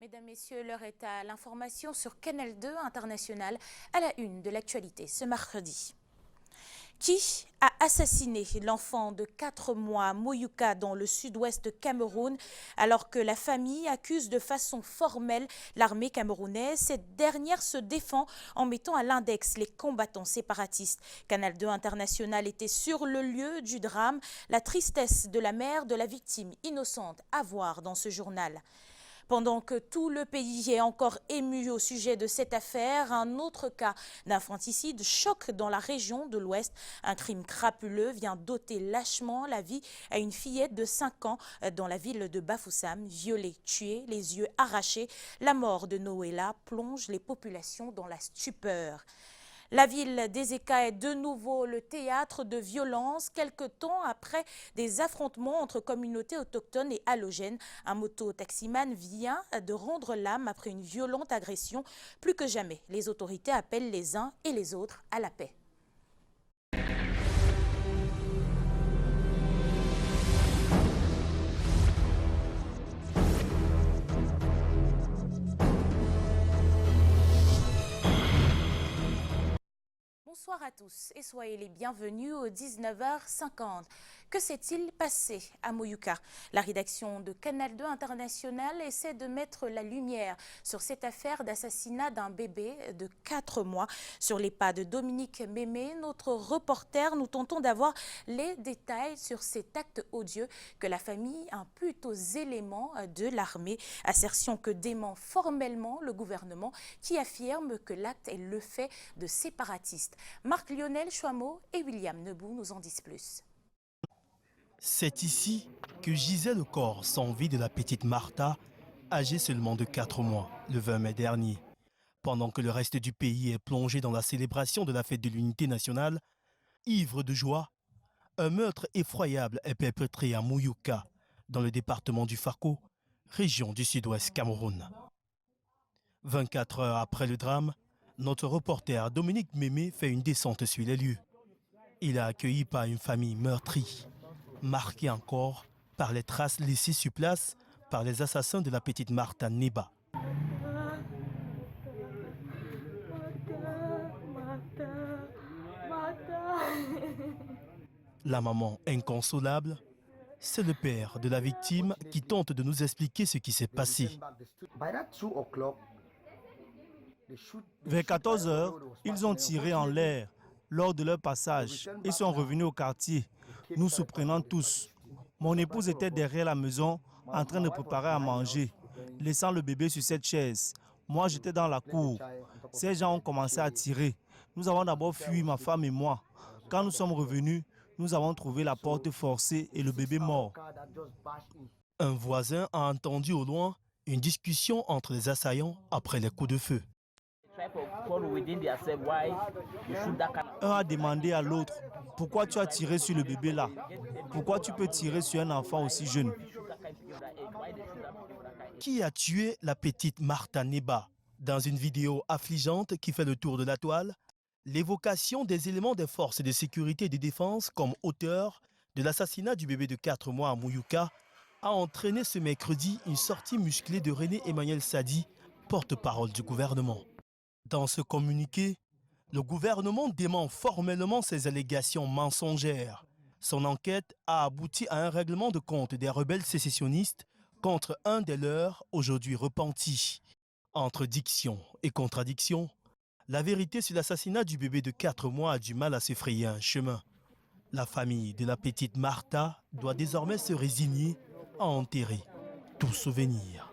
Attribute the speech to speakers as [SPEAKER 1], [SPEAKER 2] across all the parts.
[SPEAKER 1] Mesdames, Messieurs, l'heure est à l'information sur Canal 2 International à la une de l'actualité ce mercredi. Qui a assassiné l'enfant de 4 mois à Moyouka dans le sud-ouest Cameroun alors que la famille accuse de façon formelle l'armée camerounaise? Cette dernière se défend en mettant à l'index les combattants séparatistes. Canal 2 International était sur le lieu du drame. La tristesse de la mère de la victime innocente à voir dans ce journal. Pendant que tout le pays est encore ému au sujet de cette affaire, un autre cas d'infanticide choque dans la région de l'Ouest. Un crime crapuleux vient d'ôter lâchement la vie à une fillette de 5 ans dans la ville de Bafoussam. Violée, tuée, les yeux arrachés, la mort de Noëlla plonge les populations dans la stupeur. La ville d'Ezeka est de nouveau le théâtre de violences. Quelque temps après des affrontements entre communautés autochtones et allogènes, un moto-taximan vient de rendre l'âme après une violente agression. Plus que jamais, les autorités appellent les uns et les autres à la paix. Bonsoir à tous et soyez les bienvenus au 19h50. Que s'est-il passé à Moyouka? La rédaction de Canal 2 International essaie de mettre la lumière sur cette affaire d'assassinat d'un bébé de 4 mois. Sur les pas de Dominique Mémé, notre reporter, nous tentons d'avoir les détails sur cet acte odieux que la famille impute aux éléments de l'armée. Assertion que dément formellement le gouvernement qui affirme que l'acte est le fait de séparatistes. Marc-Lionel Chouameau et William Nebou nous en disent plus.
[SPEAKER 2] C'est ici que gisait le corps sans vie de la petite Martha, âgée seulement de 4 mois, le 20 mai dernier. Pendant que le reste du pays est plongé dans la célébration de la fête de l'unité nationale, ivre de joie, un meurtre effroyable est perpétré à Mouyouka, dans le département du Fako, région du sud-ouest Cameroun. 24 heures après le drame, notre reporter Dominique Mémé fait une descente sur les lieux. Il est accueilli par une famille meurtrie, marquée encore par les traces laissées sur place par les assassins de la petite Martha Neba. La maman inconsolable, c'est le père de la victime qui tente de nous expliquer ce qui s'est passé.
[SPEAKER 3] Vers 14 heures, ils ont tiré en l'air lors de leur passage et sont revenus au quartier, nous surprenant tous. Mon épouse était derrière la maison en train de préparer à manger, laissant le bébé sur cette chaise. Moi, j'étais dans la cour. Ces gens ont commencé à tirer. Nous avons d'abord fui, ma femme et moi. Quand nous sommes revenus, nous avons trouvé la porte forcée et le bébé mort.
[SPEAKER 2] Un voisin a entendu au loin une discussion entre les assaillants après les coups de feu.
[SPEAKER 3] Un a demandé à l'autre, pourquoi tu as tiré sur le bébé là? Pourquoi tu peux tirer sur un enfant aussi jeune?
[SPEAKER 2] Qui a tué la petite Martha Neba? Dans une vidéo affligeante qui fait le tour de la toile, l'évocation des éléments des forces de sécurité et de défense comme auteur de l'assassinat du bébé de 4 mois à Mouyouka a entraîné ce mercredi une sortie musclée de René Emmanuel Sadi, porte-parole du gouvernement. Dans ce communiqué, le gouvernement dément formellement ces allégations mensongères. Son enquête a abouti à un règlement de compte des rebelles sécessionnistes contre un des leurs aujourd'hui repentis. Entre diction et contradiction, la vérité sur l'assassinat du bébé de 4 mois a du mal à se frayer un chemin. La famille de la petite Martha doit désormais se résigner à enterrer tout souvenir.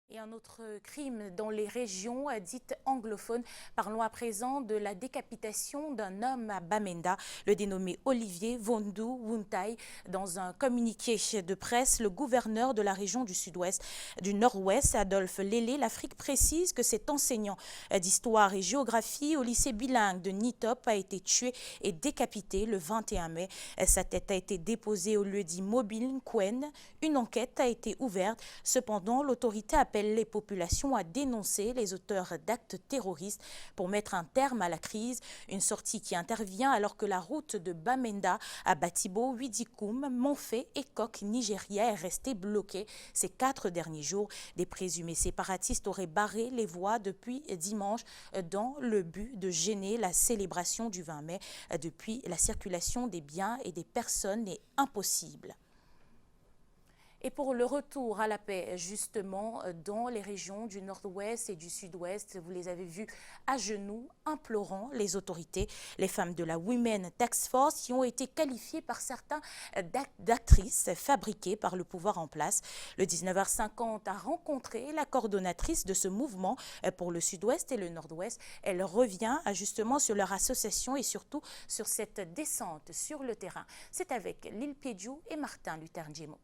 [SPEAKER 1] Et un autre crime dans les régions dites anglophones. Parlons à présent de la décapitation d'un homme à Bamenda, le dénommé Olivier Vondu Wuntai. Dans un communiqué de presse, le gouverneur de la région du Nord-Ouest, Adolphe Lélé, l'Afrique, précise que cet enseignant d'histoire et géographie au lycée bilingue de Nitop a été tué et décapité le 21 mai. Sa tête a été déposée au lieu-dit mobile Nkwen. Une enquête a été ouverte. Cependant, l'autorité appelle les populations à dénoncer les auteurs d'actes terroristes pour mettre un terme à la crise. Une sortie qui intervient alors que la route de Bamenda à Batibo, Widikoum, Monfé et Kok, Nigeria, est restée bloquée ces 4 derniers jours. Des présumés séparatistes auraient barré les voies depuis dimanche dans le but de gêner la célébration du 20 mai. Depuis, la circulation des biens et des personnes est impossible. Et pour le retour à la paix, justement, dans les régions du Nord-Ouest et du Sud-Ouest, vous les avez vus à genoux, implorant les autorités. Les femmes de la Women Task Force qui ont été qualifiées par certains d'actrices fabriquées par le pouvoir en place. Le 19h50 a rencontré la coordonnatrice de ce mouvement pour le Sud-Ouest et le Nord-Ouest. Elle revient justement sur leur association et surtout sur cette descente sur le terrain. C'est avec Lil Piedjou et Martin Luther Njemo.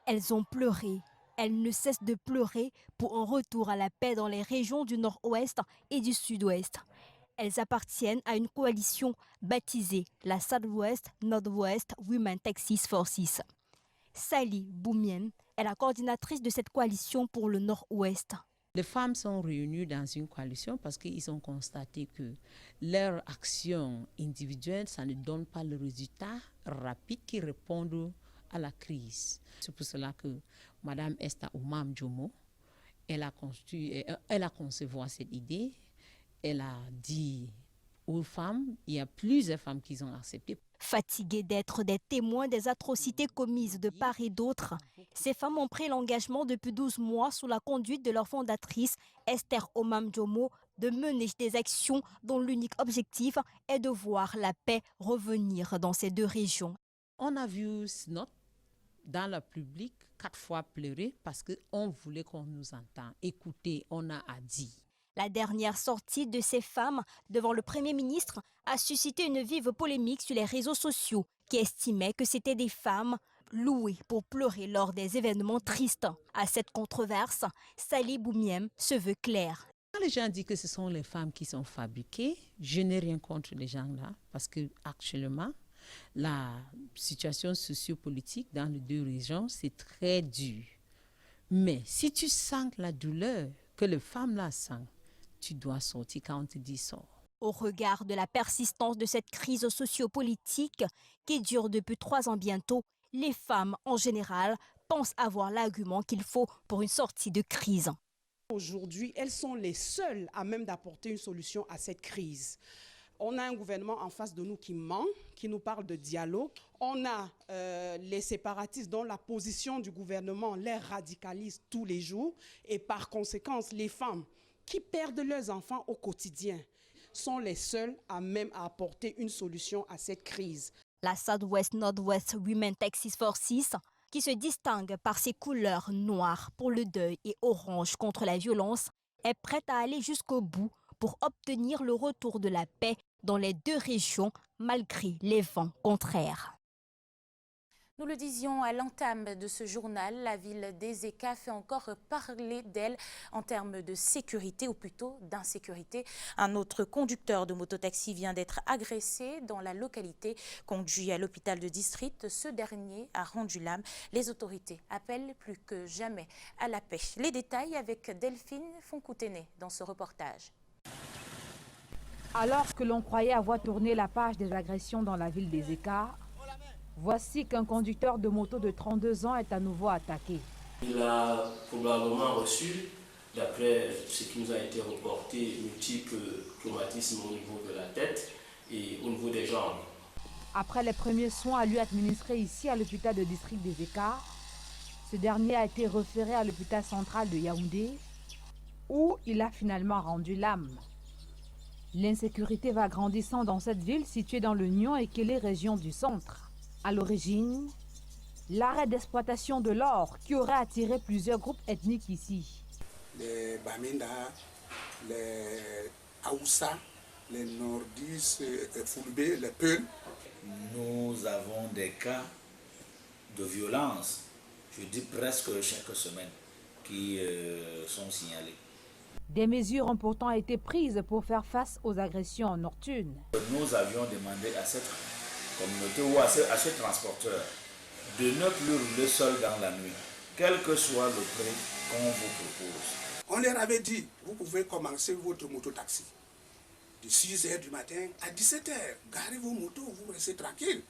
[SPEAKER 4] Elles ont pleuré. Elles ne cessent de pleurer pour un retour à la paix dans les régions du Nord-Ouest et du Sud-Ouest. Elles appartiennent à une coalition baptisée la Southwest Northwest Women Task Forces. Sally Boumien est la coordinatrice de cette coalition pour le Nord-Ouest.
[SPEAKER 5] Les femmes sont réunies dans une coalition parce qu'ils ont constaté que leur action individuelle, ça ne donne pas le résultat rapide qui répond à la crise. C'est pour cela que Mme Esther Oumam Djomo, elle a concevu cette idée. Elle a dit aux femmes, il y a plusieurs femmes qui ont accepté.
[SPEAKER 4] Fatiguées d'être des témoins des atrocités commises de part et d'autre, ces femmes ont pris l'engagement depuis 12 mois sous la conduite de leur fondatrice Esther Oumam Djomo de mener des actions dont l'unique objectif est de voir la paix revenir dans ces deux régions.
[SPEAKER 5] On a vu Snot dans le public 4 fois pleurer parce qu'on voulait qu'on nous entende. Écoutez, on a dit.
[SPEAKER 4] La dernière sortie de ces femmes devant le Premier ministre a suscité une vive polémique sur les réseaux sociaux qui estimaient que c'était des femmes louées pour pleurer lors des événements tristes. À cette controverse, Sally Boumiem se veut claire.
[SPEAKER 5] Quand les gens disent que ce sont les femmes qui sont fabriquées, je n'ai rien contre les gens-là parce qu'actuellement, la situation sociopolitique dans les deux régions, c'est très dur. Mais si tu sens la douleur que les femmes-là sentent, tu dois sortir quand on te dit sors.
[SPEAKER 4] Au regard de la persistance de cette crise sociopolitique qui dure depuis 3 ans bientôt, les femmes en général pensent avoir l'argument qu'il faut pour une sortie de crise.
[SPEAKER 6] Aujourd'hui, elles sont les seules à même d'apporter une solution à cette crise. On a un gouvernement en face de nous qui ment, qui nous parle de dialogue. On a les séparatistes dont la position du gouvernement les radicalise tous les jours. Et par conséquent, les femmes qui perdent leurs enfants au quotidien sont les seules à même à apporter une solution à cette crise.
[SPEAKER 4] La Southwest Northwest Women Task Forces, qui se distingue par ses couleurs noires pour le deuil et orange contre la violence, est prête à aller jusqu'au bout pour obtenir le retour de la paix dans les deux régions, malgré les vents contraires.
[SPEAKER 1] Nous le disions à l'entame de ce journal, la ville d'Ezeka fait encore parler d'elle en termes de sécurité, ou plutôt d'insécurité. Un autre conducteur de mototaxi vient d'être agressé dans la localité, conduit à l'hôpital de district. Ce dernier a rendu l'âme. Les autorités appellent plus que jamais à la paix. Les détails avec Delphine Foncoutene dans ce reportage.
[SPEAKER 7] Alors que l'on croyait avoir tourné la page des agressions dans la ville d'Ezeka, voici qu'un conducteur de moto de 32 ans est à nouveau attaqué.
[SPEAKER 8] Il a probablement reçu, d'après ce qui nous a été reporté, multiples traumatismes au niveau de la tête et au niveau des jambes.
[SPEAKER 7] Après les premiers soins à lui administrés ici à l'hôpital de district d'Ezeka, ce dernier a été référé à l'hôpital central de Yaoundé, où il a finalement rendu l'âme. L'insécurité va grandissant dans cette ville située dans le Nion et Kélé, région du centre. À l'origine, L'arrêt d'exploitation de l'or qui aurait attiré plusieurs groupes ethniques ici.
[SPEAKER 9] Les Bamenda, les Aoussa, les Nordis, les Fulbé, les Peuls.
[SPEAKER 10] Nous avons des cas de violence, je dis presque chaque semaine, qui sont signalés.
[SPEAKER 7] Des mesures ont pourtant été prises pour faire face aux agressions nocturnes.
[SPEAKER 10] Nous avions demandé à cette communauté ou à ce transporteur de ne plus rouler seul dans la nuit, quel que soit le prix qu'on vous propose.
[SPEAKER 9] On leur avait dit, vous pouvez commencer votre moto-taxi de 6 h du matin à 17 h. Garez vos motos, vous restez tranquille.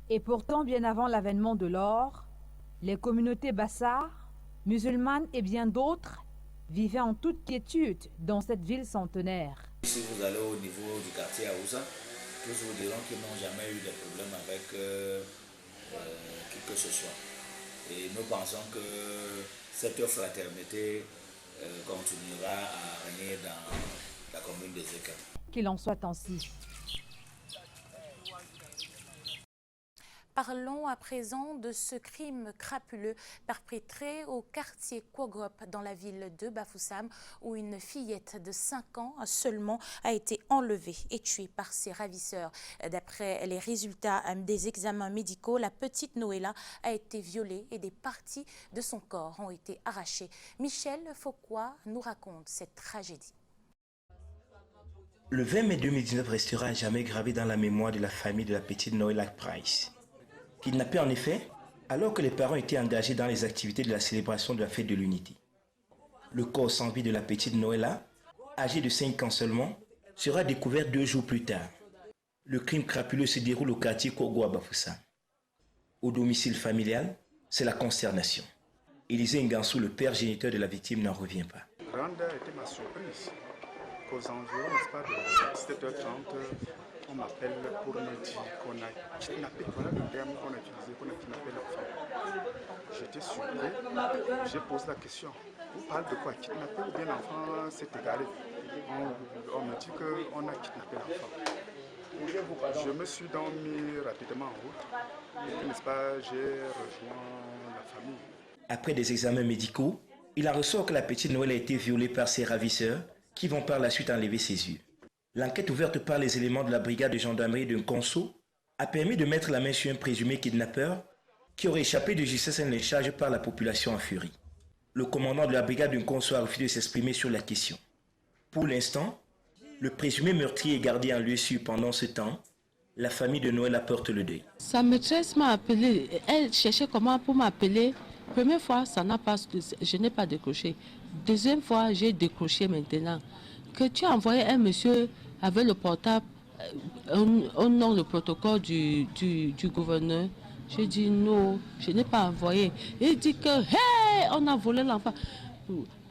[SPEAKER 7] Et pourtant, bien avant l'avènement de l'or, les communautés bassards, musulmanes et bien d'autres vivaient en toute quiétude dans cette ville centenaire.
[SPEAKER 10] Si vous allez au niveau du quartier Aoussa, tous vous diront qu'ils n'ont jamais eu de problème avec qui que ce soit. Et nous pensons que cette fraternité continuera à régner dans la commune des Écarts.
[SPEAKER 7] Qu'il en soit ainsi.
[SPEAKER 1] Parlons à présent de ce crime crapuleux perpétré au quartier Kougrop dans la ville de Bafoussam où une fillette de 5 ans seulement a été enlevée et tuée par ses ravisseurs. D'après les résultats des examens médicaux, la petite Noëlla a été violée et des parties de son corps ont été arrachées. Michel Fauquois nous raconte cette tragédie.
[SPEAKER 11] Le 20 mai 2019 restera à jamais gravé dans la mémoire de la famille de la petite Noëlla Price. Kidnappée en effet, alors que les parents étaient engagés dans les activités de la célébration de la fête de l'unité. Le corps sans vie de la petite Noëlla, âgée de 5 ans seulement, sera découvert 2 jours plus tard. Le crime crapuleux se déroule au quartier Kogo à Bafoussam. Au domicile familial, c'est la consternation. Élisée Ngansou, le père géniteur de la victime, n'en revient pas.
[SPEAKER 12] Grande était ma surprise qu'aux environs, n'est-ce pas, de 17h30, on m'appelle pour me dire qu'on a kidnappé. Voilà le terme qu'on a utilisé, qu'on a kidnappé l'enfant. J'étais surpris, j'ai posé la question. Vous parlez de quoi? Kidnapper ou bien l'enfant s'est égaré? On me dit qu'on a kidnappé l'enfant. Je me suis donc mis rapidement en route. Et puis, n'est-ce pas, j'ai rejoint la famille.
[SPEAKER 11] Après des examens médicaux, il en ressort que la petite Noël a été violée par ses ravisseurs qui vont par la suite enlever ses yeux. L'enquête ouverte par les éléments de la brigade de gendarmerie de Nkonso a permis de mettre la main sur un présumé kidnappeur qui aurait échappé de justesse à une charge par la population en furie. Le commandant de la brigade de Nkonso a refusé de s'exprimer sur la question. Pour l'instant, le présumé meurtrier est gardé en lieu sûr. Pendant ce temps, la famille de Noël apporte le deuil.
[SPEAKER 13] Sa maîtresse m'a appelé, elle cherchait comment pour m'appeler. Première fois, ça n'a pas, je n'ai pas décroché. Deuxième fois, j'ai décroché maintenant. Que tu as envoyé un monsieur avec le portable, au nom le protocole du gouverneur. J'ai dit non, je n'ai pas envoyé. Il dit que, hey, on a volé l'enfant.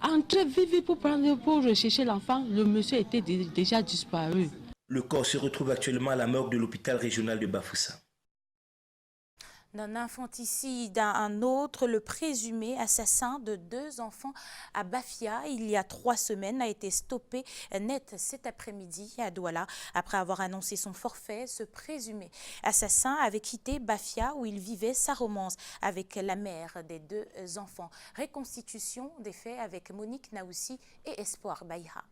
[SPEAKER 13] Entrez vite pour rechercher l'enfant. Le monsieur était déjà disparu.
[SPEAKER 11] Le corps se retrouve actuellement à la morgue de l'hôpital régional de Bafoussam.
[SPEAKER 1] D'un infanticide à un autre, le présumé assassin de 2 enfants à Bafia, il y a 3 semaines, a été stoppé net cet après-midi à Douala. Après avoir annoncé son forfait, ce présumé assassin avait quitté Bafia où il vivait sa romance avec la mère des 2 enfants. Reconstitution des faits avec Monique Naoussi et Espoir Baïra.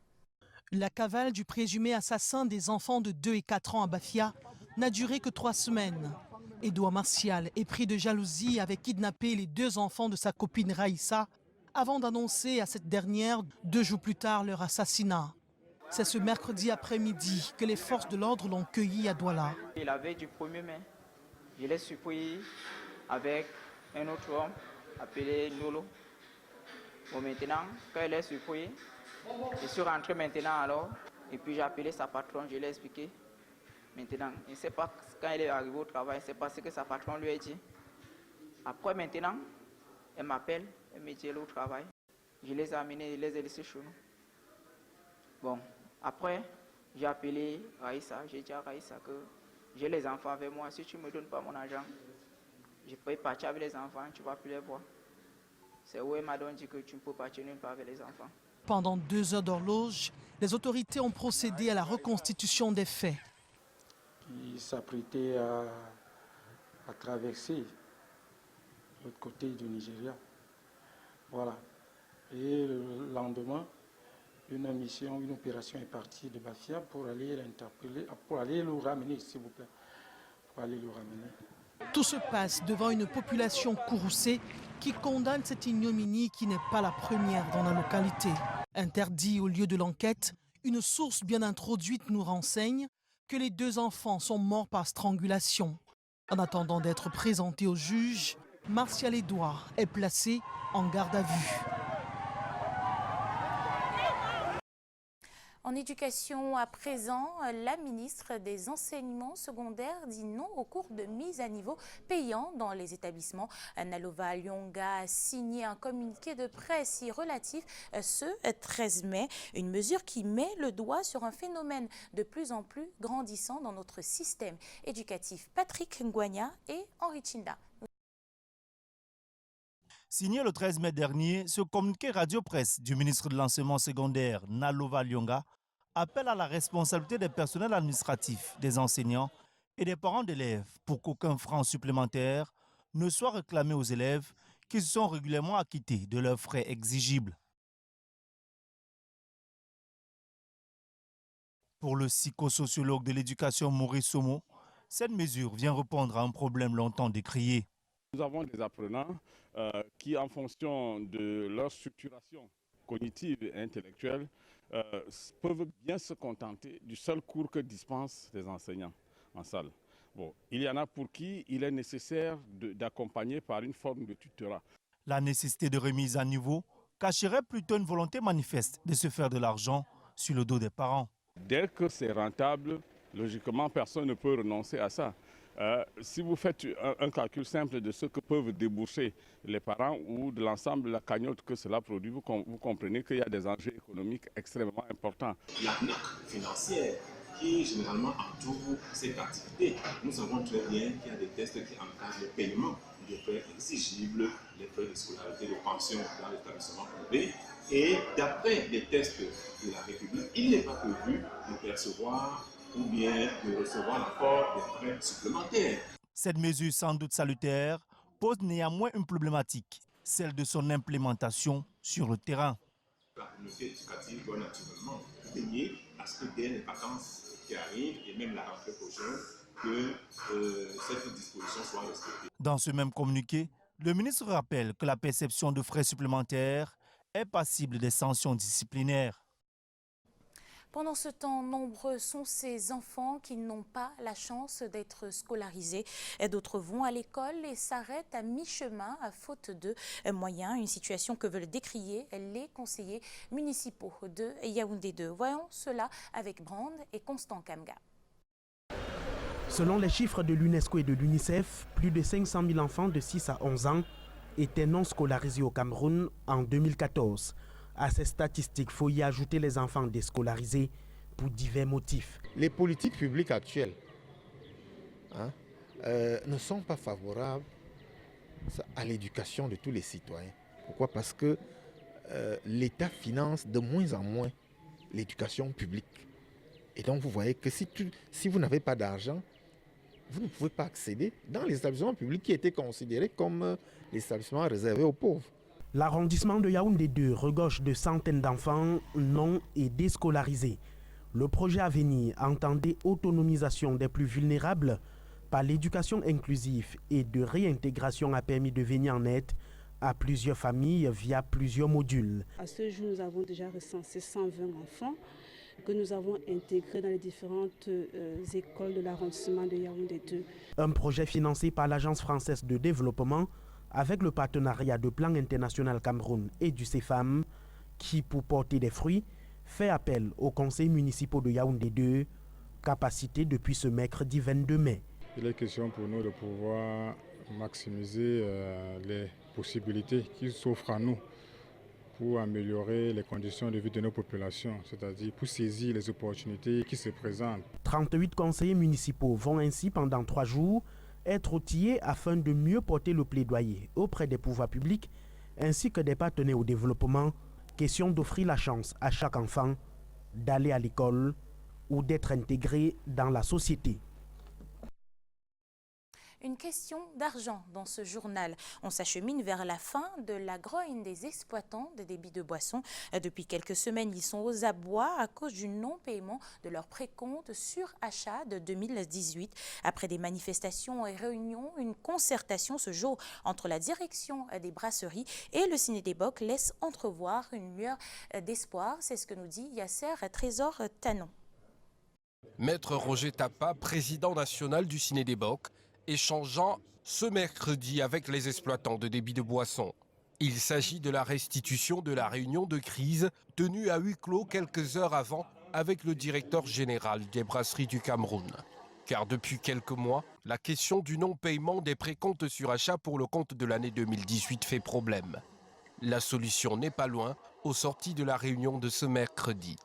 [SPEAKER 14] La cavale du présumé assassin des enfants de 2 et 4 ans à Bafia n'a duré que 3 semaines. Edouard Martial, épris de jalousie, avait kidnappé les 2 enfants de sa copine Raïssa avant d'annoncer à cette dernière 2 jours plus tard leur assassinat. C'est ce mercredi après-midi que les forces de l'ordre l'ont cueilli à Douala.
[SPEAKER 15] La veille du 1er mai, je l'ai surpris avec un autre homme appelé Nolo. Bon, maintenant, quand il est surpris, je suis rentré maintenant alors, et puis j'ai appelé sa patronne, je l'ai expliqué. Maintenant, il ne sait pas quand il est arrivé au travail, c'est parce que sa patronne lui a dit. Après maintenant, elle m'appelle, elle me dit elle est au travail. Je les ai amenés, je les ai laissés chez nous. Bon, après, j'ai appelé Raïssa, j'ai dit à Raïssa que j'ai les enfants avec moi, si tu ne me donnes pas mon argent, je peux partir avec les enfants, tu ne vas plus les voir. C'est où elle m'a donc dit que tu ne peux partir nulle part avec les enfants.
[SPEAKER 14] Pendant 2 heures d'horloge, les autorités ont procédé à la reconstitution des faits.
[SPEAKER 16] Il s'apprêtait à traverser l'autre côté du Nigeria. Voilà. Et le lendemain, une opération est partie de Bafia pour aller l'interpeller, pour aller le ramener, s'il vous plaît. Pour aller le ramener.
[SPEAKER 14] Tout se passe devant une population courroucée qui condamne cette ignominie qui n'est pas la première dans la localité. Interdit au lieu de l'enquête, une source bien introduite nous renseigne que les 2 enfants sont morts par strangulation. En attendant d'être présentés au juge, Martial Edouard est placé en garde à vue.
[SPEAKER 1] En éducation à présent, la ministre des Enseignements secondaires dit non aux cours de mise à niveau payants dans les établissements. Nalova Lyonga a signé un communiqué de presse relatif ce 13 mai, une mesure qui met le doigt sur un phénomène de plus en plus grandissant dans notre système éducatif. Patrick Ngwanya et Henri Chinda.
[SPEAKER 3] Signé le 13 mai dernier, ce communiqué radio-presse du ministre de l'Enseignement secondaire, Nalova Lyonga, appelle à la responsabilité des personnels administratifs, des enseignants et des parents d'élèves pour qu'aucun franc supplémentaire ne soit réclamé aux élèves qui se sont régulièrement acquittés de leurs frais exigibles. Pour le psychosociologue de l'éducation Maurice Somo, cette mesure vient répondre à un problème longtemps décrié.
[SPEAKER 17] Nous avons des apprenants qui, en fonction de leur structuration cognitive et intellectuelle, peuvent bien se contenter du seul cours que dispensent les enseignants en salle. Bon, il y en a pour qui il est nécessaire d'accompagner par une forme de tutorat.
[SPEAKER 3] La nécessité de remise à niveau cacherait plutôt une volonté manifeste de se faire de l'argent sur le dos des parents.
[SPEAKER 17] Dès que c'est rentable, logiquement, personne ne peut renoncer à ça. Si vous faites un calcul simple de ce que peuvent débourser les parents ou de l'ensemble de la cagnotte que cela produit, vous comprenez qu'il y a des enjeux économiques extrêmement importants.
[SPEAKER 18] L'arnaque financière qui généralement entoure cette activité. Nous savons très bien qu'il y a des tests qui encadrent le paiement des frais exigibles, les frais de scolarité, de pension dans l'établissement privé. Et d'après les tests de la République, il n'est pas prévu de percevoir ou bien de recevoir l'apport des frais supplémentaires.
[SPEAKER 3] Cette mesure sans doute salutaire pose néanmoins une problématique, celle de son implémentation sur le terrain.
[SPEAKER 18] La communauté éducative doit naturellement veiller à ce que dès les vacances qui arrivent et même la rentrée prochaine, que cette disposition soit respectée.
[SPEAKER 3] Dans ce même communiqué, le ministre rappelle que la perception de frais supplémentaires est passible des sanctions disciplinaires.
[SPEAKER 1] Pendant ce temps, nombreux sont ces enfants qui n'ont pas la chance d'être scolarisés. D'autres vont à l'école et s'arrêtent à mi-chemin à faute de moyens. Une situation que veulent décrier les conseillers municipaux de Yaoundé 2. Voyons cela avec Brand et Constant Kamga.
[SPEAKER 19] Selon les chiffres de l'UNESCO et de l'UNICEF, plus de 500 000 enfants de 6 à 11 ans étaient non scolarisés au Cameroun en 2014. À ces statistiques, il faut y ajouter les enfants déscolarisés pour divers motifs.
[SPEAKER 20] Les politiques publiques actuelles ne sont pas favorables à l'éducation de tous les citoyens. Pourquoi? Parce que l'État finance de moins en moins l'éducation publique. Et donc vous voyez que si vous n'avez pas d'argent, vous ne pouvez pas accéder dans les établissements publics qui étaient considérés comme les établissements réservés aux pauvres.
[SPEAKER 19] L'arrondissement de Yaoundé 2 regorge de centaines d'enfants non et déscolarisés. Le projet à venir entendait autonomisation des plus vulnérables par l'éducation inclusive et de réintégration a permis de venir en aide à plusieurs familles via plusieurs modules.
[SPEAKER 21] À ce jour, nous avons déjà recensé 120 enfants que nous avons intégrés dans les différentes écoles de l'arrondissement de Yaoundé 2.
[SPEAKER 19] Un projet financé par l'Agence française de développement avec le partenariat de Plan International Cameroun et du CEFAM qui, pour porter des fruits, fait appel aux conseils municipaux de Yaoundé 2, capacité depuis ce mercredi 22 mai.
[SPEAKER 22] Il est question pour nous de pouvoir maximiser les possibilités qui s'offrent à nous pour améliorer les conditions de vie de nos populations, c'est-à-dire pour saisir les opportunités qui se présentent. 38
[SPEAKER 19] conseillers municipaux vont ainsi pendant 3 jours être outillés afin de mieux porter le plaidoyer auprès des pouvoirs publics ainsi que des partenaires au développement, question d'offrir la chance à chaque enfant d'aller à l'école ou d'être intégré dans la société.
[SPEAKER 1] Une question d'argent dans ce journal. On s'achemine vers la fin de la grogne des exploitants des débits de boissons. Depuis quelques semaines, ils sont aux abois à cause du non-paiement de leur précompte sur achat de 2018. Après des manifestations et réunions, une concertation se joue entre la direction des brasseries et le Ciné-Déboc laisse entrevoir une lueur d'espoir. C'est ce que nous dit Yasser Trésor Tanon.
[SPEAKER 2] Maître Roger Tapa, président national du Ciné-Déboc, échangeant ce mercredi avec les exploitants de débits de boissons. Il s'agit de la restitution de la réunion de crise tenue à huis clos quelques heures avant avec le directeur général des brasseries du Cameroun. Car depuis quelques mois, la question du non-paiement des précomptes sur achat pour le compte de l'année 2018 fait problème. La solution n'est pas loin au sorti de la réunion de ce mercredi.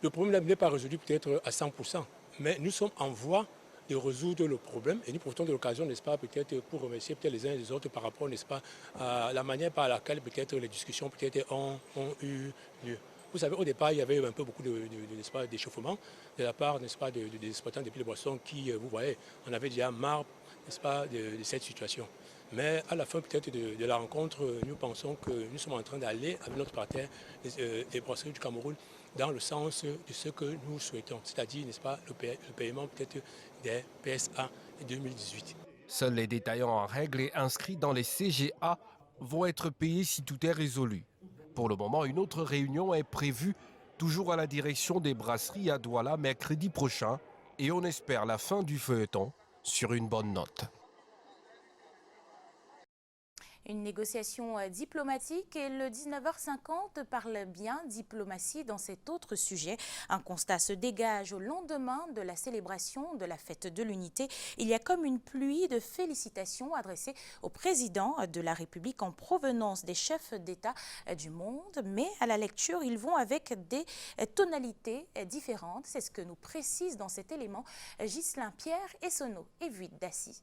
[SPEAKER 5] Le problème n'est pas résolu peut-être à 100%, mais nous sommes en voie de résoudre le problème et nous profitons de l'occasion, n'est-ce pas, peut-être pour remercier peut-être les uns et les autres par rapport, n'est-ce pas, à la manière par laquelle peut-être les discussions peut-être ont eu lieu. Vous savez, au départ, il y avait un peu beaucoup d'échauffement de la part, n'est-ce pas, des exploitants des débits de boissons qui, vous voyez, on avait déjà marre, n'est-ce pas, de cette situation. Mais à la fin peut-être de la rencontre, nous pensons que nous sommes en train d'aller avec notre partenaire, les brasseries du Cameroun, dans le sens de ce que nous souhaitons, c'est-à-dire, n'est-ce pas, le paiement peut-être des PSA 2018.
[SPEAKER 2] Seuls les détaillants en règle et inscrits dans les CGA vont être payés si tout est résolu. Pour le moment, une autre réunion est prévue, toujours à la direction des brasseries à Douala, mercredi prochain, et on espère la fin du feuilleton sur une bonne note.
[SPEAKER 1] Une négociation diplomatique et le 19h50 parle bien diplomatie dans cet autre sujet. Un constat se dégage au lendemain de la célébration de la fête de l'unité. Il y a comme une pluie de félicitations adressées au président de la République en provenance des chefs d'État du monde. Mais à la lecture, ils vont avec des tonalités différentes. C'est ce que nous précise dans cet élément Ghislain Pierre Essonneau et Vuit Dassi.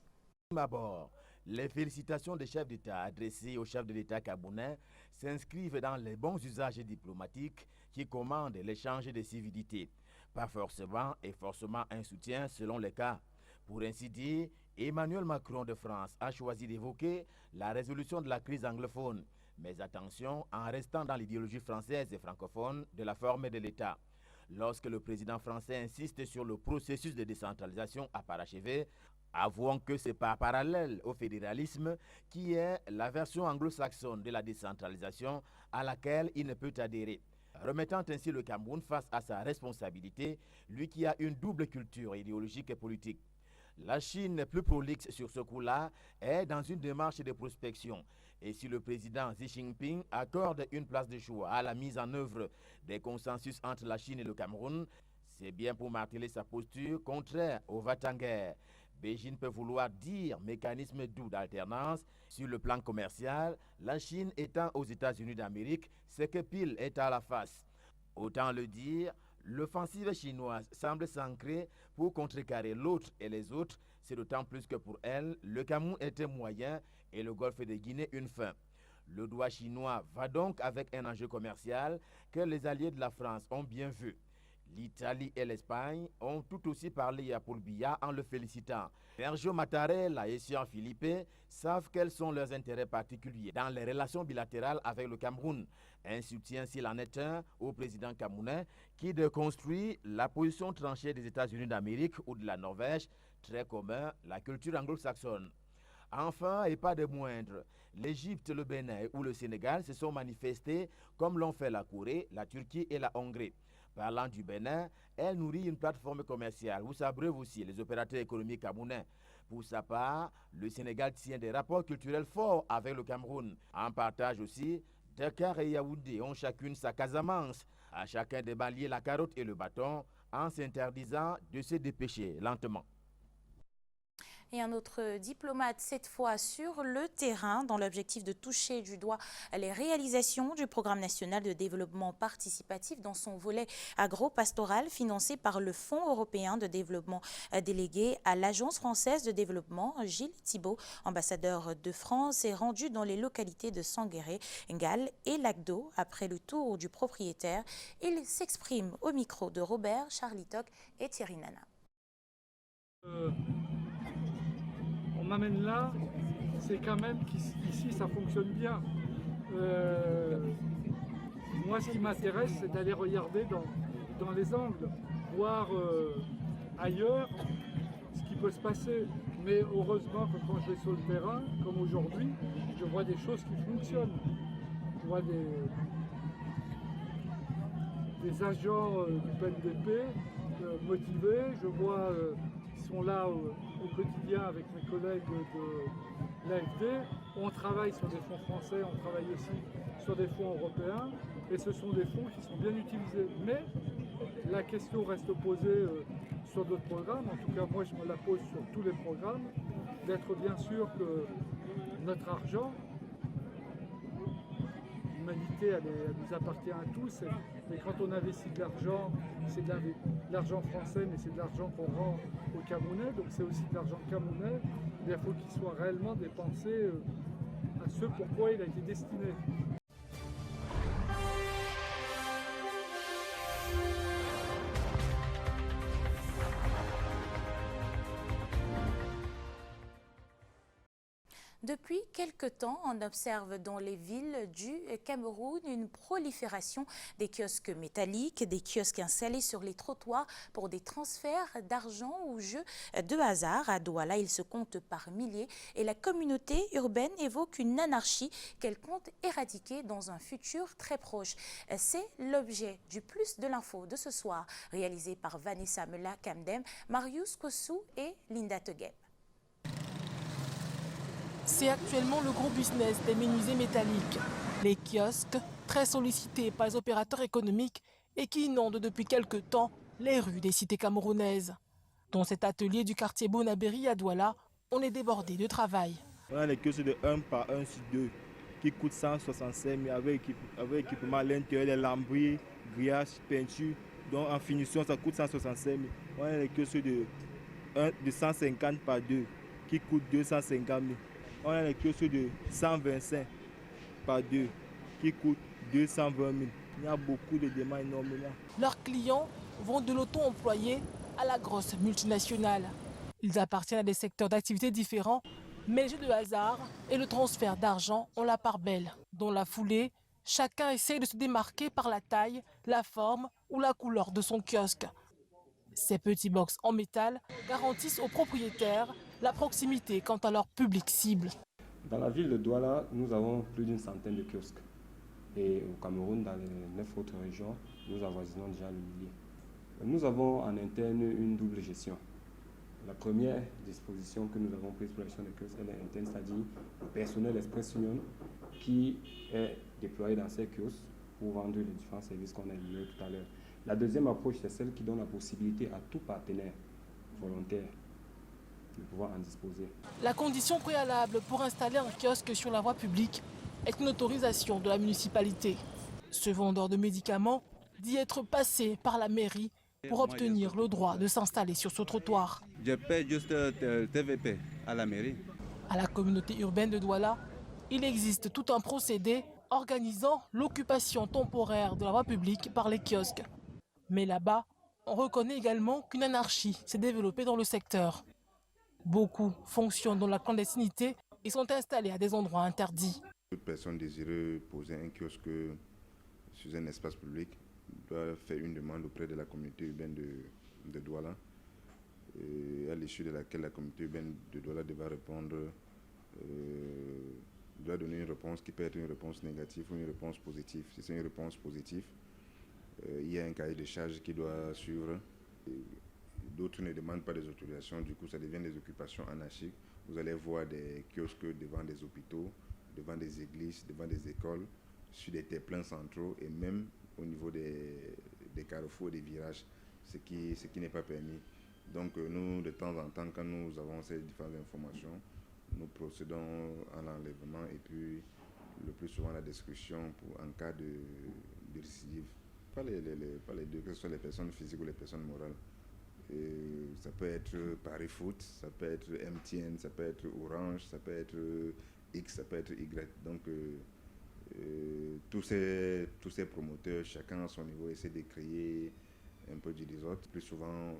[SPEAKER 23] D'abord, les félicitations des chefs d'État adressées aux chefs de l'État camerounais s'inscrivent dans les bons usages diplomatiques qui commandent l'échange des civilités. Pas forcément et forcément un soutien selon les cas. Pour ainsi dire, Emmanuel Macron de France a choisi d'évoquer la résolution de la crise anglophone. Mais attention, en restant dans l'idéologie française et francophone de la forme de l'État. Lorsque le président français insiste sur le processus de décentralisation à parachever, avouons que c'est pas parallèle au fédéralisme qui est la version anglo-saxonne de la décentralisation à laquelle il ne peut adhérer. Remettant ainsi le Cameroun face à sa responsabilité, lui qui a une double culture idéologique et politique. La Chine, plus prolixe sur ce coup-là, est dans une démarche de prospection. Et si le président Xi Jinping accorde une place de choix à la mise en œuvre des consensus entre la Chine et le Cameroun, c'est bien pour marteler sa posture contraire au va-t-en-guerre. Beijing peut vouloir dire mécanisme doux d'alternance. Sur le plan commercial, la Chine étant aux États-Unis d'Amérique, c'est que pile est à la face. Autant le dire, l'offensive chinoise semble s'ancrer pour contrecarrer l'autre et les autres. C'est d'autant plus que pour elle, le Cameroun était moyen et le golfe de Guinée une fin. Le doigt chinois va donc avec un enjeu commercial que les alliés de la France ont bien vu. L'Italie et l'Espagne ont tout aussi parlé à Paul Biya en le félicitant. Sergio Mattarella et Jean Philippe savent quels sont leurs intérêts particuliers dans les relations bilatérales avec le Cameroun. Un soutien s'il en est un au président camerounais qui déconstruit la position tranchée des États-Unis d'Amérique ou de la Norvège, très commun, la culture anglo-saxonne. Enfin, et pas de moindre, l'Égypte, le Bénin ou le Sénégal se sont manifestés comme l'ont fait la Corée, la Turquie et la Hongrie. Parlant du Bénin, elle nourrit une plateforme commerciale où s'abreuvent aussi les opérateurs économiques camerounais. Pour sa part, le Sénégal tient des rapports culturels forts avec le Cameroun. En partage aussi, Dakar et Yaoundé ont chacune sa Casamance. À chacun de balayer la carotte et le bâton en s'interdisant de se dépêcher lentement.
[SPEAKER 1] Et un autre diplomate, cette fois sur le terrain, dans l'objectif de toucher du doigt les réalisations du Programme national de développement participatif dans son volet agro-pastoral financé par le Fonds européen de développement délégué à l'Agence française de développement. Gilles Thibault, ambassadeur de France, est rendu dans les localités de Sanguéré, Ngale et Lac-d'Eau. Après le tour du propriétaire, il s'exprime au micro de Robert Charlitoc et Thierry Nana.
[SPEAKER 4] on m'amène là, c'est quand même qu'ici ça fonctionne bien. Moi, ce qui m'intéresse, c'est d'aller regarder dans les angles, voir ailleurs ce qui peut se passer. Mais heureusement que quand je vais sur le terrain, comme aujourd'hui, je vois des choses qui fonctionnent. Je vois des agents du PNDP motivés, je vois qu'ils sont là au quotidien avec mes collègues de l'AFD. On travaille sur des fonds français, on travaille aussi sur des fonds européens, et ce sont des fonds qui sont bien utilisés. Mais la question reste posée sur d'autres programmes, en tout cas moi je me la pose sur tous les programmes, d'être bien sûr que notre argent, l'humanité elle nous appartient à tous, et quand on investit de l'argent, c'est de l'argent français, mais c'est de l'argent qu'on rend aux Camerounais, donc c'est aussi de l'argent camerounais, il faut qu'il soit réellement dépensé à ce pourquoi il a été destiné.
[SPEAKER 1] Depuis quelque temps, on observe dans les villes du Cameroun une prolifération des kiosques métalliques, des kiosques installés sur les trottoirs pour des transferts d'argent ou jeux de hasard. À Douala, ils se comptent par milliers et la communauté urbaine évoque une anarchie qu'elle compte éradiquer dans un futur très proche. C'est l'objet du Plus de l'info de ce soir, réalisé par Vanessa Mela-Kamdem, Marius Kossou et Linda Tegueb.
[SPEAKER 14] C'est actuellement le gros business des menuisiers métalliques. Les kiosques, très sollicités par les opérateurs économiques et qui inondent depuis quelque temps les rues des cités camerounaises. Dans cet atelier du quartier Bonabéry à Douala, on est débordé de travail.
[SPEAKER 6] On a les kiosques de 1 par 1 sur 2 qui coûtent 165 000 avec équipement à l'intérieur, les lambris, grillage, peinture. Donc en finition, ça coûte 165 000. On a les kiosques de 150 par 2 qui coûtent 250 000. On a les kiosques de 125 par 2 qui coûtent 220 000. Il y a beaucoup de demandes énormément.
[SPEAKER 14] Leurs clients vont de l'auto-employé à la grosse multinationale. Ils appartiennent à des secteurs d'activité différents, mais les jeux de hasard et le transfert d'argent ont la part belle. Dans la foulée, chacun essaie de se démarquer par la taille, la forme ou la couleur de son kiosque. Ces petits box en métal garantissent aux propriétaires la proximité quant à leur public cible.
[SPEAKER 8] Dans la ville de Douala, nous avons plus d'une centaine de kiosques. Et au Cameroun, dans les 9 autres régions, nous avoisinons déjà le millier. Nous avons en interne une double gestion. La première disposition que nous avons prise pour la gestion des kiosques, elle est interne, c'est-à-dire le personnel Express Union qui est déployé dans ces kiosques pour vendre les différents services qu'on a énumérés tout à l'heure. La deuxième approche, c'est celle qui donne la possibilité à tout partenaire volontaire de pouvoir en disposer.
[SPEAKER 14] La condition préalable pour installer un kiosque sur la voie publique est une autorisation de la municipalité. Ce vendeur de médicaments dit être passé par la mairie pour obtenir le droit de s'installer sur ce trottoir.
[SPEAKER 24] Je paie juste TVP à la mairie.
[SPEAKER 14] À la communauté urbaine de Douala, il existe tout un procédé organisant l'occupation temporaire de la voie publique par les kiosques. Mais là-bas, on reconnaît également qu'une anarchie s'est développée dans le secteur. Beaucoup fonctionnent dans la clandestinité et sont installés à des endroits interdits.
[SPEAKER 25] Toute personne désireux poser un kiosque sur un espace public doit faire une demande auprès de la communauté urbaine de Douala, à l'issue de laquelle la communauté urbaine de Douala devra répondre, doit donner une réponse qui peut être une réponse négative ou une réponse positive. Si c'est une réponse positive, il y a un cahier de charges qui doit suivre. D'autres ne demandent pas des autorisations, du coup ça devient des occupations anarchiques. Vous allez voir des kiosques devant des hôpitaux, devant des églises, devant des écoles, sur des terre-pleins centraux et même au niveau des carrefours et des virages, ce qui n'est pas permis. Donc nous, de temps en temps, quand nous avons ces différentes informations, nous procédons à l'enlèvement et puis le plus souvent à la destruction en cas de récidive. Pas les deux, que ce soit les personnes physiques ou les personnes morales. Ça peut être Paris Foot, ça peut être MTN, ça peut être Orange, ça peut être X, ça peut être Y. Donc tous ces promoteurs, chacun à son niveau, essaient de créer un peu du désordre. Plus souvent,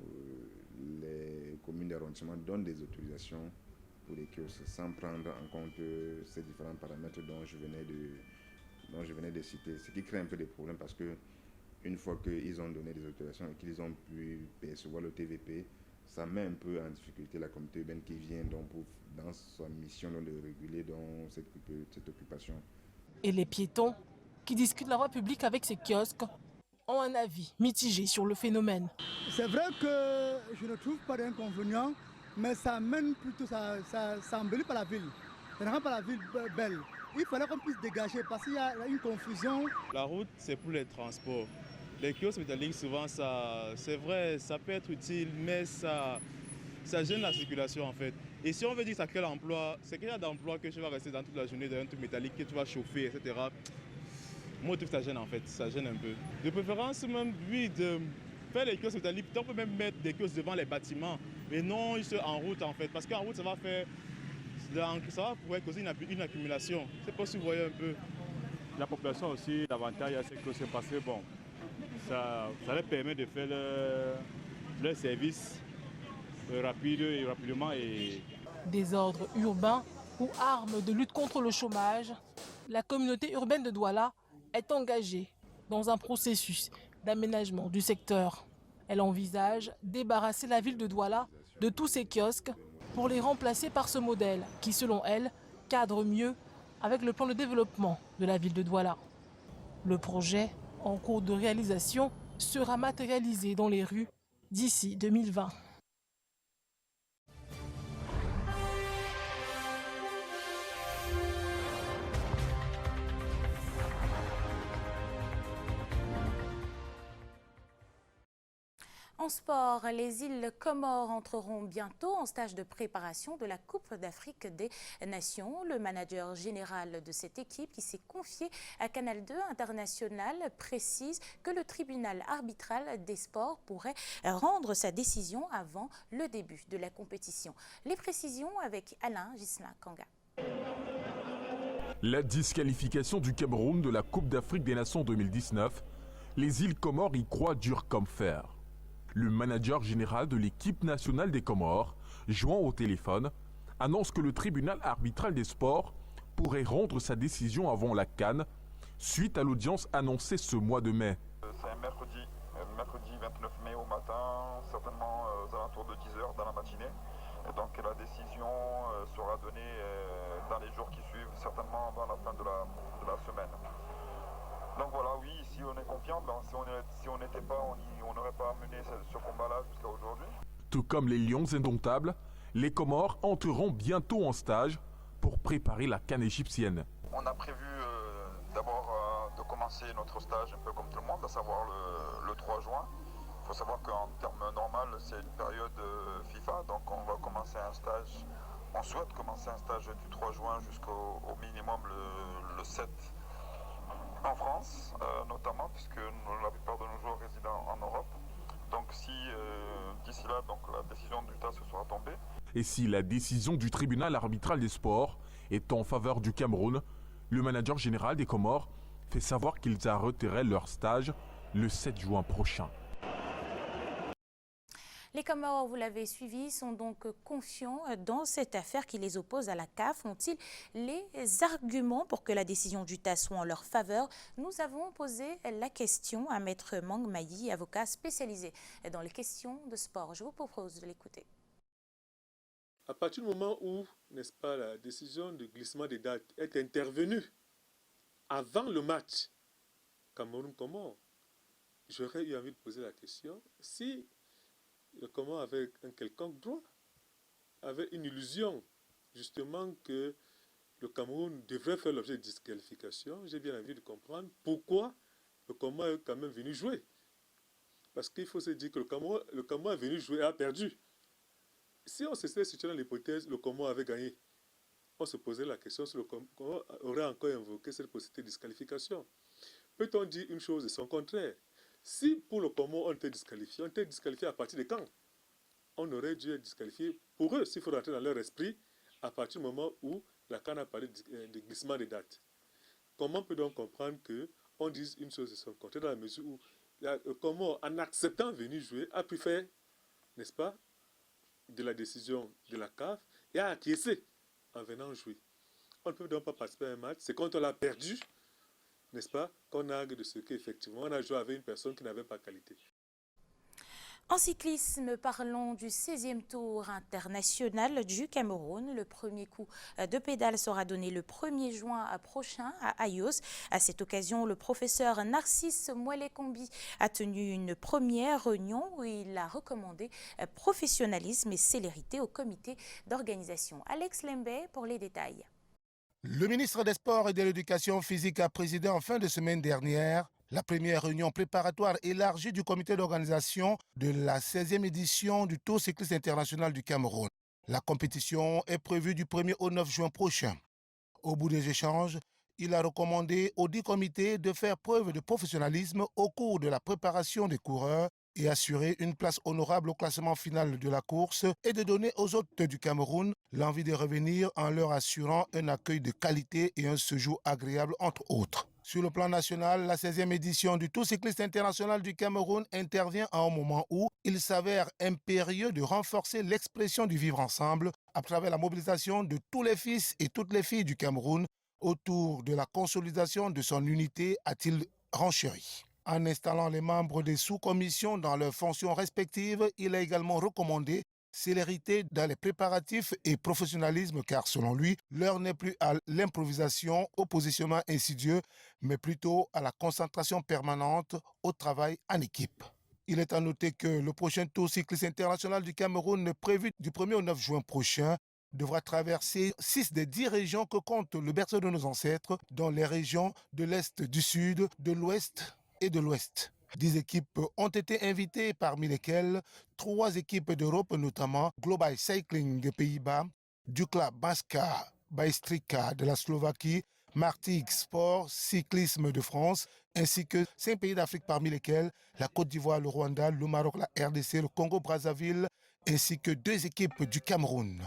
[SPEAKER 25] les communes d'arrondissement donnent des autorisations pour les kiosques sans prendre en compte ces différents paramètres dont je venais de citer. Ce qui crée un peu des problèmes parce que une fois qu'ils ont donné des autorisations et qu'ils ont pu percevoir le TVP, ça met un peu en difficulté la communauté urbaine qui vient donc dans sa mission de réguler dans cette occupation.
[SPEAKER 14] Et les piétons qui discutent la voie publique avec ces kiosques ont un avis mitigé sur le phénomène.
[SPEAKER 7] C'est vrai que je ne trouve pas d'inconvénient, mais ça mène plutôt, ça embellit pas la ville. Ça ne rend pas la ville belle. Il fallait qu'on puisse dégager parce qu'il y a une confusion.
[SPEAKER 9] La route, c'est pour les transports. Les kiosques métalliques, souvent, c'est vrai, ça peut être utile, mais ça gêne la circulation en fait. Et si on veut dire que ça crée l'emploi, c'est qu'il y a d'emplois que tu vas rester dans toute la journée dans un truc métallique que tu vas chauffer, etc. Moi, je trouve que ça gêne en fait, ça gêne un peu. De préférence, même, oui, de faire les kiosques métalliques, on peut même mettre des kiosques devant les bâtiments, mais non juste en route en fait, parce qu'en route, ça va pouvoir causer une accumulation. Je ne sais pas si vous voyez un peu.
[SPEAKER 22] La population aussi, l'avantage à ces kiosques, parce que bon, ça leur permet de faire leur service rapidement.
[SPEAKER 14] Désordre urbain ou arme de lutte contre le chômage, la communauté urbaine de Douala est engagée dans un processus d'aménagement du secteur. Elle envisage débarrasser la ville de Douala de tous ces kiosques pour les remplacer par ce modèle qui, selon elle, cadre mieux avec le plan de développement de la ville de Douala. Le projet, en cours de réalisation, sera matérialisé dans les rues d'ici 2020.
[SPEAKER 1] En sport, les îles Comores entreront bientôt en stage de préparation de la Coupe d'Afrique des Nations. Le manager général de cette équipe, qui s'est confié à Canal 2 International, précise que le tribunal arbitral des sports pourrait rendre sa décision avant le début de la compétition. Les précisions avec Alain Ghislain-Kanga.
[SPEAKER 10] La disqualification du Cameroun de la Coupe d'Afrique des Nations 2019, les îles Comores y croient dur comme fer. Le manager général de l'équipe nationale des Comores, joint au téléphone, annonce que le tribunal arbitral des sports pourrait rendre sa décision avant la CAN, suite à l'audience annoncée ce mois de mai.
[SPEAKER 12] C'est un mercredi 29 mai au matin, certainement aux alentours de 10h dans la matinée. Et donc la décision sera donnée dans les jours qui suivent, certainement avant la fin de la semaine. Donc voilà, oui, si on est confiant, si on n'était pas, on n'aurait pas mené ce combat-là jusqu'à aujourd'hui.
[SPEAKER 10] Tout comme les Lions indomptables, les Comores entreront bientôt en stage pour préparer la CAN égyptienne.
[SPEAKER 12] On a prévu d'abord de commencer notre stage un peu comme tout le monde, à savoir le 3 juin. Il faut savoir qu'en termes normaux, c'est une période FIFA, donc on va commencer un stage, on souhaite commencer un stage du 3 juin jusqu'au minimum le 7 en France, notamment, puisque la plupart de nos joueurs résident en Europe. Donc si d'ici là, donc, la décision du TAS sera tombée.
[SPEAKER 10] Et si la décision du tribunal arbitral des sports est en faveur du Cameroun, le manager général des Comores fait savoir qu'ils arrêteraient leur stage le 7 juin prochain.
[SPEAKER 1] Les Comores, vous l'avez suivi, sont donc confiants dans cette affaire qui les oppose à la CAF. Ont-ils les arguments pour que la décision du TAS soit en leur faveur? Nous avons posé la question à Maître Mang Mayi, avocat spécialisé dans les questions de sport. Je vous propose de l'écouter.
[SPEAKER 5] À partir du moment où, n'est-ce pas, la décision de glissement des dates est intervenue avant le match Cameroun-Comores, j'aurais eu envie de poser la question si le Comores avait un quelconque droit, avait une illusion justement que le Cameroun devrait faire l'objet de disqualification. J'ai bien envie de comprendre pourquoi le Comores est quand même venu jouer. Parce qu'il faut se dire que le Comores est venu jouer et a perdu. Si on s'était situé dans l'hypothèse le Comores avait gagné, on se posait la question si le Comores aurait encore invoqué cette possibilité de disqualification. Peut-on dire une chose et son contraire? Si pour le Comores on était disqualifié à partir de quand? On aurait dû être disqualifié pour eux, s'il faut rentrer dans leur esprit, à partir du moment où la CAN a parlé de glissement des dates. Comment peut donc comprendre qu'on dise une chose et son contraire dans la mesure où le Comores, en acceptant venir jouer, a pu faire, n'est-ce pas, de la décision de la CAF
[SPEAKER 11] et a acquiescé en venant jouer. On ne peut donc pas participer à un match. C'est quand on l'a perdu, n'est-ce pas, qu'on a de ce qu'effectivement on a joué avec une personne qui n'avait pas qualité.
[SPEAKER 1] En cyclisme, parlons du 16e tour international du Cameroun. Le premier coup de pédale sera donné le 1er juin prochain à Ayos. À cette occasion, le professeur Narcisse Mouelekombi a tenu une première réunion où il a recommandé professionnalisme et célérité au comité d'organisation. Alex Lembe pour les détails.
[SPEAKER 13] Le ministre des Sports et de l'Éducation physique a présidé en fin de semaine dernière la première réunion préparatoire élargie du comité d'organisation de la 16e édition du Tour cycliste international du Cameroun. La compétition est prévue du 1er au 9 juin prochain. Au bout des échanges, il a recommandé aux 10 comités de faire preuve de professionnalisme au cours de la préparation des coureurs et assurer une place honorable au classement final de la course et de donner aux hôtes du Cameroun l'envie de revenir en leur assurant un accueil de qualité et un séjour agréable entre autres. Sur le plan national, la 16e édition du Tour cycliste international du Cameroun intervient à un moment où il s'avère impérieux de renforcer l'expression du vivre ensemble à travers la mobilisation de tous les fils et toutes les filles du Cameroun autour de la consolidation de son unité, a-t-il renchéri. En installant les membres des sous-commissions dans leurs fonctions respectives, il a également recommandé célérité dans les préparatifs et professionnalisme car selon lui, l'heure n'est plus à l'improvisation, au positionnement insidieux, mais plutôt à la concentration permanente au travail en équipe. Il est à noter que le prochain Tour cycliste international du Cameroun, prévu du 1er au 9 juin prochain, devra traverser 6 des 10 régions que compte le berceau de nos ancêtres, dont les régions de l'Est, du Sud, de l'Ouest et de l'Ouest. 10 équipes ont été invitées, parmi lesquelles 3 équipes d'Europe, notamment Global Cycling des Pays-Bas, Dukla Banska Bystrica de la Slovaquie, Martigues Sport Cyclisme de France, ainsi que 5 pays d'Afrique, parmi lesquels la Côte d'Ivoire, le Rwanda, le Maroc, la RDC, le Congo-Brazzaville, ainsi que 2 équipes du Cameroun.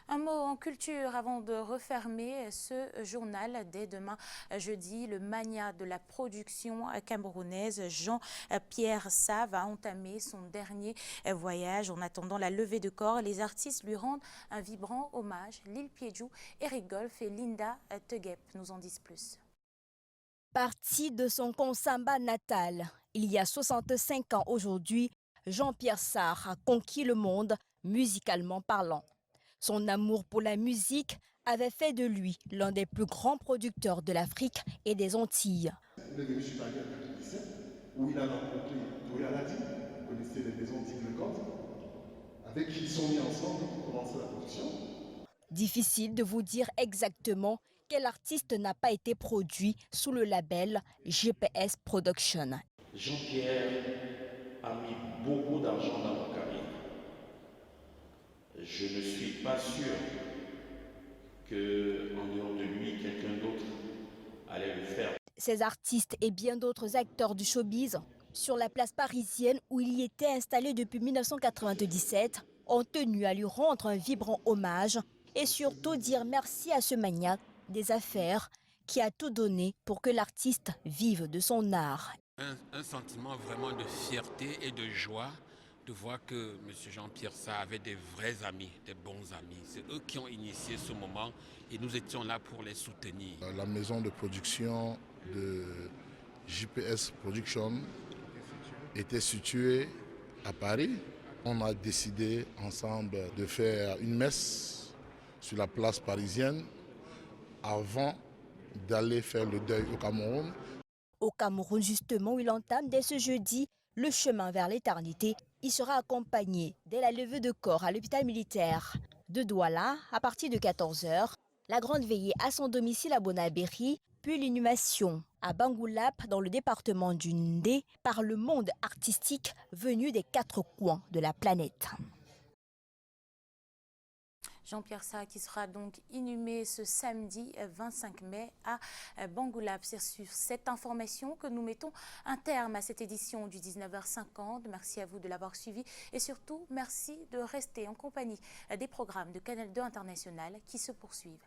[SPEAKER 1] Un mot en culture avant de refermer ce journal. Dès demain jeudi, le magnat de la production camerounaise Jean-Pierre Sa va entamer son dernier voyage. En attendant la levée de corps, les artistes lui rendent un vibrant hommage. Lil Piedjou, Eric Golf et Linda Teguep nous en disent plus.
[SPEAKER 15] Parti de son Konsamba natal, il y a 65 ans aujourd'hui, Jean-Pierre Sarr a conquis le monde musicalement parlant. Son amour pour la musique avait fait de lui l'un des plus grands producteurs de l'Afrique et des Antilles.
[SPEAKER 16] Il est venu sur Paris en 1997, où il a rencontré Toya Ladi, vous connaissez les maisons d'Igle Corde, avec qui ils sont mis ensemble pour commencer la production.
[SPEAKER 15] Difficile de vous dire exactement quel artiste n'a pas été produit sous le label GPS Production.
[SPEAKER 17] Jean-Pierre a mis beaucoup d'argent dans ma carrière. Je ne suis pas sûr qu'en dehors de lui, quelqu'un d'autre allait le faire.
[SPEAKER 15] Ces artistes et bien d'autres acteurs du showbiz, sur la place parisienne où il y était installé depuis 1997, ont tenu à lui rendre un vibrant hommage et surtout dire merci à ce magnat des affaires qui a tout donné pour que l'artiste vive de son art.
[SPEAKER 26] Un sentiment vraiment de fierté et de joie de voir que M. Jean-Pierre Sarr avait des vrais amis, des bons amis. C'est eux qui ont initié ce moment et nous étions là pour les soutenir.
[SPEAKER 27] La maison de production de GPS Production était située à Paris. On a décidé ensemble de faire une messe sur la place parisienne avant d'aller faire le deuil au Cameroun.
[SPEAKER 15] Au Cameroun, justement, où il entame dès ce jeudi le chemin vers l'éternité. Il sera accompagné dès la levée de corps à l'hôpital militaire de Douala à partir de 14h, la grande veillée à son domicile à Bonabéry, puis l'inhumation à Bangoulap dans le département du Ndé par le monde artistique venu des 4 coins de la planète.
[SPEAKER 1] Jean-Pierre Sarr qui sera donc inhumé ce samedi 25 mai à Bangoulap. C'est sur cette information que nous mettons un terme à cette édition du 19h50. Merci à vous de l'avoir suivi et surtout merci de rester en compagnie des programmes de Canal 2 International qui se poursuivent.